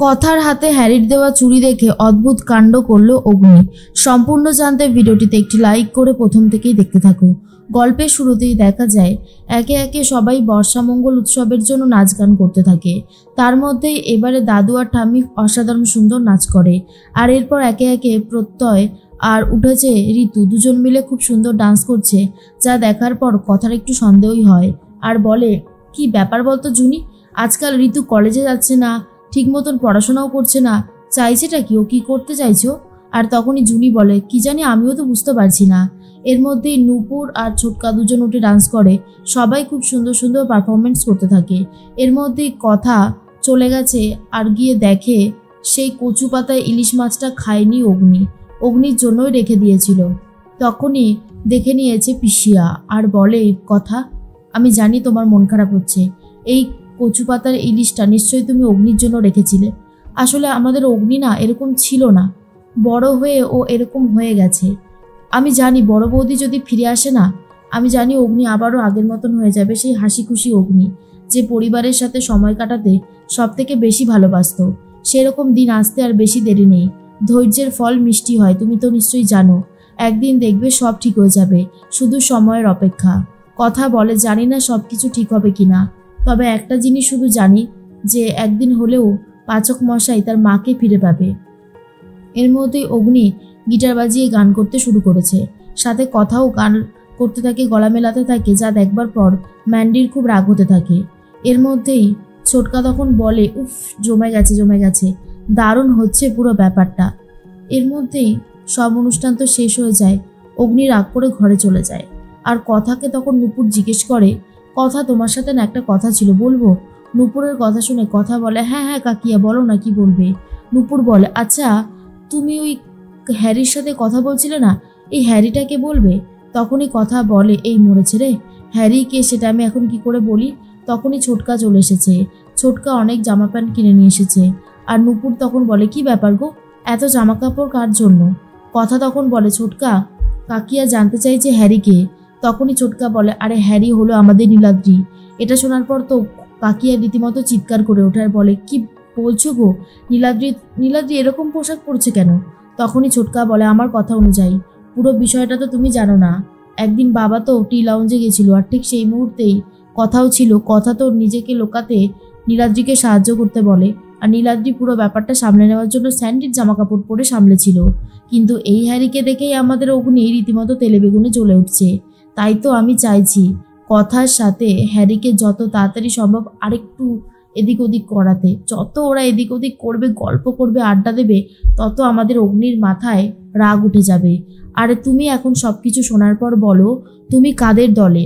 কথার হাতে হ্যারির দেওয়া চুড়ি দেখে অদ্ভুত কাণ্ড করলো অগ্নি। সম্পূর্ণ জানতে ভিডিওটিতে একটি লাইক করে প্রথম থেকেই দেখতে থাকো। গল্পের শুরুতেই দেখা যায় একে একে সবাই বর্ষামঙ্গল উৎসবের জন্য নাচ গান করতে থাকে। তার মধ্যেই এবারে দাদু আর ঠাম্মি অসাধারণ সুন্দর নাচ করে। আর এরপর একে একে প্রত্যয় আর উঠেছে ঋতু, দুজন মিলে খুব সুন্দর ডান্স করছে, যা দেখার পর কথার একটু সন্দেহই হয়। আর বলে, কি ব্যাপার বলতো জুনি, আজকাল ঋতু কলেজে যাচ্ছে না, ঠিক মতন পড়াশোনাও করছে না, চাইছেটা কি, ও কি করতে চাইছো? আর তখনই জুনি বলে, কি জানি, আমিও তো বুঝতে পারছি না। এর মধ্যেই নূপুর আর ছোটকা দুজন উঠে ডান্স করে। সবাই খুব সুন্দর সুন্দর পারফরমেন্স করতে থাকে। এর মধ্যেই কথা চলে গেছে আর গিয়ে দেখে সেই কচু পাতায় ইলিশ মাছটা খায়নি অগ্নি, অগ্নির জন্যই রেখে দিয়েছিল। তখনই দেখে নিয়েছে পিসিয়া আর বলে, কথা, আমি জানি তোমার মন খারাপ হচ্ছে, এই কচু পাতার ইলিশটা নিশ্চয়ই তুমি অগ্নির জন্য রেখেছিলে। আসলে আমাদের অগ্নি না এরকম ছিল না, বড় হয়ে ও এরকম হয়ে গেছে। আমি জানি বড় বৌদি যদি ফিরে আসে না, আমি জানি অগ্নি আবারও আগের মতন হয়ে যাবে, সেই হাসি খুশি অগ্নি যে পরিবারের সাথে সময় কাটাতে সব থেকে বেশি ভালোবাসত। সেরকম দিন আসতে আর বেশি দেরি নেই। ধৈর্যের ফল মিষ্টি হয়, তুমি তো নিশ্চয়ই জানো। একদিন দেখবে সব ঠিক হয়ে যাবে, শুধু সময়ের অপেক্ষা। কথা বলে, জানি না সব কিছু ঠিক হবে কিনা, তবে একটা জিনিস শুধু জানি যে একদিন হলেও পাচক মশাই তার মাকে ফিরে পাবে। এর মধ্যেই অগ্নি গিটার বাজিয়ে গান করতে শুরু করেছে, সাথে কথাও গান করতে থাকে, গলা মেলাতে থাকে, যা দেখবার পর ম্যান্ডির খুব রাগ হতে থাকে। এর মধ্যেই ছোটকা তখন বলে, উফ, জমে গেছে, দারুণ হচ্ছে পুরো ব্যাপারটা। এর মধ্যেই সব অনুষ্ঠান তো শেষ হয়ে যায়। অগ্নি রাগ করে ঘরে চলে যায়। আর কথাকে তখন নূপুর জিজ্ঞেস করে, কথা, তোমার সাথে না একটা কথা ছিল, বলবো? নূপুরের কথা শুনে কথা বলে, হ্যাঁ হ্যাঁ কাকিয়া, বলো না, কি বলবে? নূপুর বলে, আচ্ছা, তুমি ওই হ্যারির সাথে কথা বলছিলে না, এই হ্যারিটাকে বলবে? তখনই কথা বলে, এই মরেছে রে, হ্যারি কে সেটা আমি এখন কি করে বলি? তখনই ছোটকা চলে এসেছে। ছোটকা অনেক জামা প্যান্ট কিনে নিয়ে এসেছে। আর নূপুর তখন বলে, কি ব্যাপার গো, এত জামা কাপড় কার জন্য? কথা তখন বলে, ছোটকা, কাকিয়া জানতে চাইছে হ্যারি কে। তখনই ছোটকা বলে, আরে হ্যারি হলো আমাদের নীলাদ্রি। এটা শোনার পর তো কাকিয়া রীতিমতো চিৎকার করে ওঠে আর বলে, কি বলছো গো, নীলাদ্রি এরকম পোশাক পরছে কেন? তখনই ছোটকা বলে, আমার কথা অনুযায়ী পুরো বিষয়টা তো তুমি জানো না। একদিন বাবা তো টি লাউঞ্জে গেছিল, আর ঠিক সেই মুহূর্তেই কথাও ছিল। কথা তো নিজেকে লোকাতে নীলাদ্রিকে সাহায্য করতে বলে, আর নীলাদ্রি পুরো ব্যাপারটা সামলে নেওয়ার জন্য স্যান্ডির জামা কাপড় পরে সামলেছিল। কিন্তু এই হ্যারিকে দেখেই আমাদের অগ্নি রীতিমতো তেলে বেগুনে জ্বলে উঠছে। তাই তো আমি চাইছি কথার সাথে হ্যারিকে যত তাড়াতাড়ি সম্ভব আরেকটু এদিক ওদিক করাতে। যত ওরা এদিক ওদিক করবে, গল্প করবে, আড্ডা দেবে, তত আমাদের অগ্নির মাথায় রাগ উঠে যাবে। আরে তুমি এখন সবকিছু শোনার পর বলো, তুমি কাদের দলে?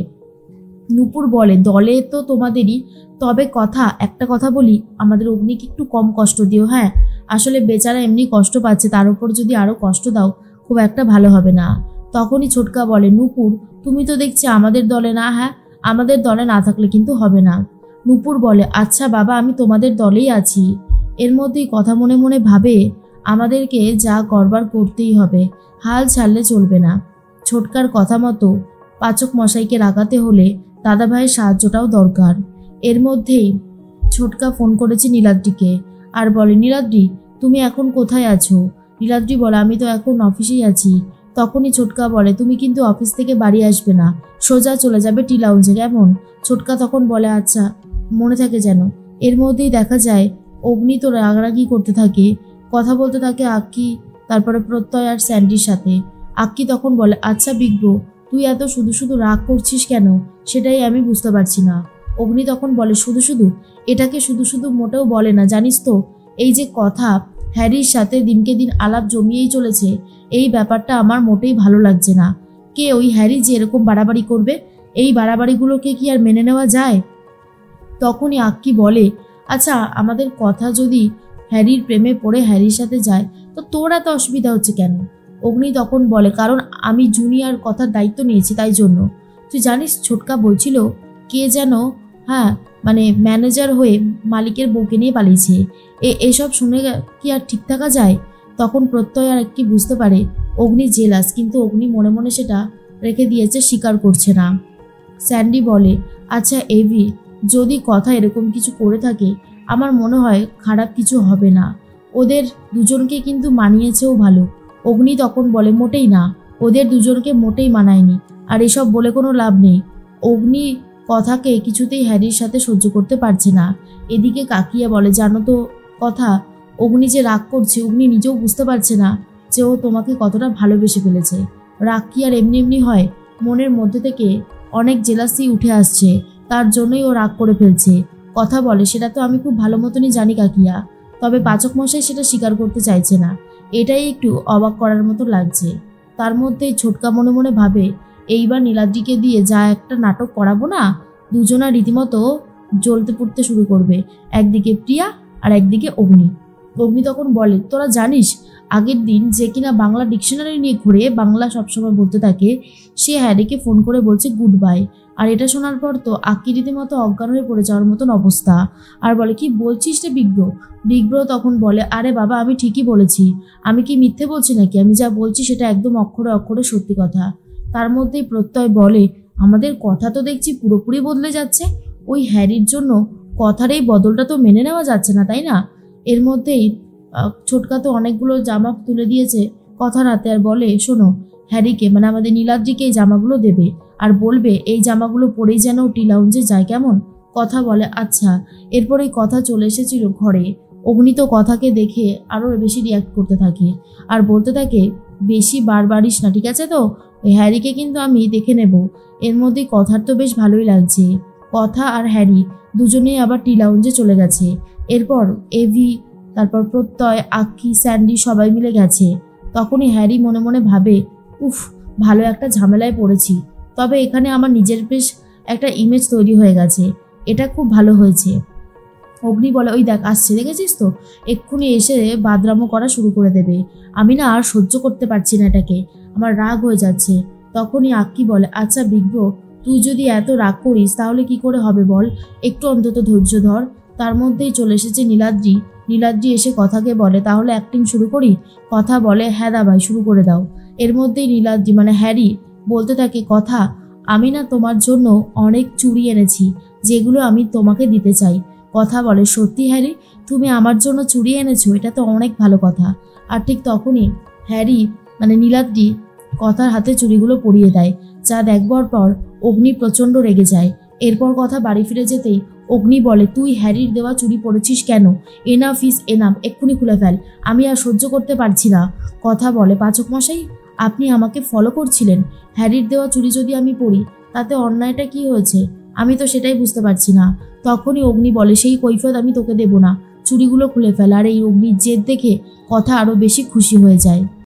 নূপুর বলে, দলে তো তোমাদেরই, তবে কথা, একটা কথা বলি, আমাদের অগ্নিকে একটু কম কষ্ট দিও। হ্যাঁ, আসলে বেচারা এমনি কষ্ট পাচ্ছে, তার উপর যদি আরো কষ্ট দাও খুব একটা ভালো হবে না। তখনই ছোটকা বলে, নূপুর, তুমি তো দেখছি আমাদের দলে না। হ্যাঁ, আমাদের দলে না থাকলে কিন্তু হবে না। নূপুর বলে, আচ্ছা বাবা, আমি তোমাদের দলেই আছি। এর মধ্যেই কথা মনে মনে ভাবে, আমাদেরকে যা করবার করতেই হবে, হাল ছাড়লে চলবে না। ছোটকার কথা মতো পাচক মশাইকে রাগাতে হলে দাদা ভাইয়ের সাহায্যটাও দরকার। এর মধ্যেই ছোটকা ফোন করেছে নীলাদ্রিকে আর বলে, নীলাদ্রি, তুমি এখন কোথায় আছো? নীলাদ্রি বলে, আমি তো এখন অফিসেই আছি। তখনই ছোটকা বলে, তুমি কিন্তু অফিস থেকে বাড়ি আসবে না, সোজা চলে যাবে টি লাউঞ্জে, কেমন? ছোটকা তখন বলে, আচ্ছা, মনে থাকে যেন। এর মধ্যেই দেখা যায় অগ্নি তো রাগারাগি করতে থাকে, কথা বলতে থাকে আক্কি, তারপরে প্রত্যয় আর স্যান্ডির সাথে। আক্কি তখন বলে, আচ্ছা বিগ ব্রো, তুই এত শুধু শুধু রাগ করছিস কেন, সেটাই আমি বুঝতে পারছি না। অগ্নি তখন বলে, শুধু শুধু, এটাকে শুধু শুধু মোটেও বলে না, জানিস তো, এই যে কথা হ্যারির সাথে দিনকে দিন আলাপ জমিয়েই চলেছে, এই ব্যাপারটা আমার মোটেই ভালো লাগছে না। কে ওই হ্যারি যে এরকম বাড়াবাড়ি করবে? এই বাড়াবাড়িগুলোকে কি আর মেনে নেওয়া যায়? তখনই আক্কি বলে, আচ্ছা, আমাদের কথা যদি হ্যারির প্রেমে পড়ে হ্যারির সাথে যায়, তো তোর এত অসুবিধা হচ্ছে কেন? অগ্নি তখন বলে, কারণ আমি জুনিয়র কথার দায়িত্ব নিয়েছি, তাই জন্য। তুই জানিস, ছোটকা বলছিল কে যেন, হ্যাঁ, মানে ম্যানেজার হয়ে মালিকের বউকে নিয়ে পালিয়েছে। এসব শুনে কি আর ঠিক থাকা যায়? তখন প্রত্যয় আর কি বুঝতে পারে অগ্নি জেলাস, কিন্তু অগ্নি মনে মনে সেটা রেখে দিয়েছে, স্বীকার করছে না। স্যান্ডি বলে, আচ্ছা এভি, যদি কথা এরকম কিছু করে থাকে, আমার মনে হয় খারাপ কিছু হবে না, ওদের দুজনকে কিন্তু মানিয়েছেও ভালো। অগ্নি তখন বলে মোটেই না, ওদের দুজনকে মোটেই মানায়নি, আর এসব বলে কোনো লাভ নেই। অগ্নি কথাকে কিছুতেই হ্যারির সাথে সহ্য করতে পারছে না। এদিকে কাকিয়া বলে জানো তো কথা, অগ্নি যে রাগ করছে অগ্নি নিজেও বুঝতে পারছে না যে ও তোমাকে কতটা ভালোবেসে ফেলেছে। রাগ কি আর এমনি এমনি হয়? মনের মধ্যে থেকে অনেক জেলাসি উঠে আসছে, তার জন্যই ও রাগ করে ফেলছে। কথা বলে সেটা তো আমি খুব ভালো মতনই জানি কাকিয়া, তবে পাচক মশাই সেটা স্বীকার করতে চাইছে না, এটাই একটু অবাক করার মতো লাগছে। তার মধ্যেই ছোটকা মনে মনে ভাবে এইবার নীলাদ্রিকে দিয়ে যা একটা নাটক করাবো না, দুজনা রীতিমতো জ্বলতে পুড়তে শুরু করবে, একদিকে প্রিয়া আর একদিকে অগ্নি। অগ্নি তখন বলে তোরা জানিস আগের দিন যে কিনা বাংলা ডিকশনারি নিয়ে ঘুরে বাংলা সবসময় বলতে থাকে, সে হ্যারিকে ফোন করে বলছে গুড বাই। আর এটা শোনার পর তো আক্কি রীতিমতো অজ্ঞান হয়ে পড়ে যাওয়ার মতন অবস্থা। আর বলে কি বলছিস রে বিগ্র? বিগ্র তখন বলে আরে বাবা আমি ঠিকই বলেছি, আমি কি মিথ্যে বলছি নাকি? আমি যা বলছি সেটা একদম অক্ষরে অক্ষরে সত্যি কথা। তার মধ্যেই প্রত্যয় বলে আমাদের কথা তো দেখছি পুরোপুরি বদলে যাচ্ছে, ওই হ্যারির জন্য কথার এই বদলটা তো মেনে নেওয়া যাচ্ছে না, তাই না? এর মধ্যেই ছোটকা তো অনেকগুলো জামা তুলে দিয়েছে কথার হাতে, আর বলে শোনো হ্যারিকে মানে আমাদের নীলাদ্রিকে এই জামাগুলো দেবে, আর বলবে এই জামাগুলো পরেই যেন টি লাউঞ্জে যায়, কেমন? কথা বলে আচ্ছা। এরপরেই কথা চলে এসেছিল ঘরে। অগ্নি তো কথাকে দেখে আরও বেশি রিয়াক্ট করতে থাকে আর বলতে থাকে বেশি বাড়িস না, ঠিক আছে তো? হ্যারিকে কিন্তু আমি দেখে নেব। এর মধ্যে কথার তো বেশ ভালোই লাগছে। কথা আর হ্যারি দুজনেই আবার টি লাউঞ্জে চলে গেছে। এরপর এভি, তারপর প্রত্যয়, আক্কি, স্যান্ডি সবাই মিলে গেছে। তখনই হ্যারি মনে মনে ভাবে উফ, ভালো একটা ঝামেলায় পড়েছি, তবে এখানে আমার নিজের বেশ একটা ইমেজ তৈরি হয়ে গেছে, এটা খুব ভালো হয়েছে। অগ্নি বলে ওই দেখ আসছে, দেখেছিস তো, এক্ষুনি এসে বাদরামো করা শুরু করে দেবে, আমি না আর সহ্য করতে পারছি না এটাকে, আমার রাগ হয়ে যাচ্ছে। তখনই আক্কি বলে আচ্ছা বিগ্র, তুই যদি এত রাগ করিস তাহলে কি করে হবে বল, একটু অন্তত ধৈর্য ধর। তার মধ্যেই চলে এসেছে নীলাদ্রি। নীলাদ্রি এসে কথাকে বলে তাহলে অ্যাক্টিং শুরু করি? কথা বলে হ্যাঁ দাবাই শুরু করে দাও। এর মধ্যেই নীলাদ্রি মানে হ্যারি বলতে থাকে কথা, আমি না তোমার জন্য অনেক চুড়ি এনেছি যেগুলো আমি তোমাকে দিতে চাই। কথা বলে সত্যি হ্যারি, তুমি আমার জন্য চুড়ি এনেছো? এটা তো অনেক ভালো কথা। আর ঠিক তখনই হ্যারি মানে নীলাদ্রি কথার হাতে চুড়িগুলো পরিয়ে দেয়, যা দেখবার পর অগ্নি প্রচণ্ড রেগে যায়। এরপর কথা বাড়ি ফিরে যেতেই অগ্নি বলে তুই হ্যারির দেওয়া চুড়ি পরেছিস কেন? এনাফ ইজ এনাফ, এক্ষুনি খুলে ফেল, আমি আর সহ্য করতে পারছি না। কথা বলে পাচক মশাই, আপনি আমাকে ফলো করছিলেন, হ্যারির দেওয়া চুড়ি যদি আমি পরি তাতে অন্যায়টা কি হয়েছে? আমি তো সেটাই বুঝতে পারছি না। তখনই অগ্নি বলে সেই কৈফিয়ত আমি তোকে দেব না, চুড়িগুলো খুলে ফেল। আর এই অগ্নির জেদ দেখে কথা আরও বেশি খুশি হয়ে যায়।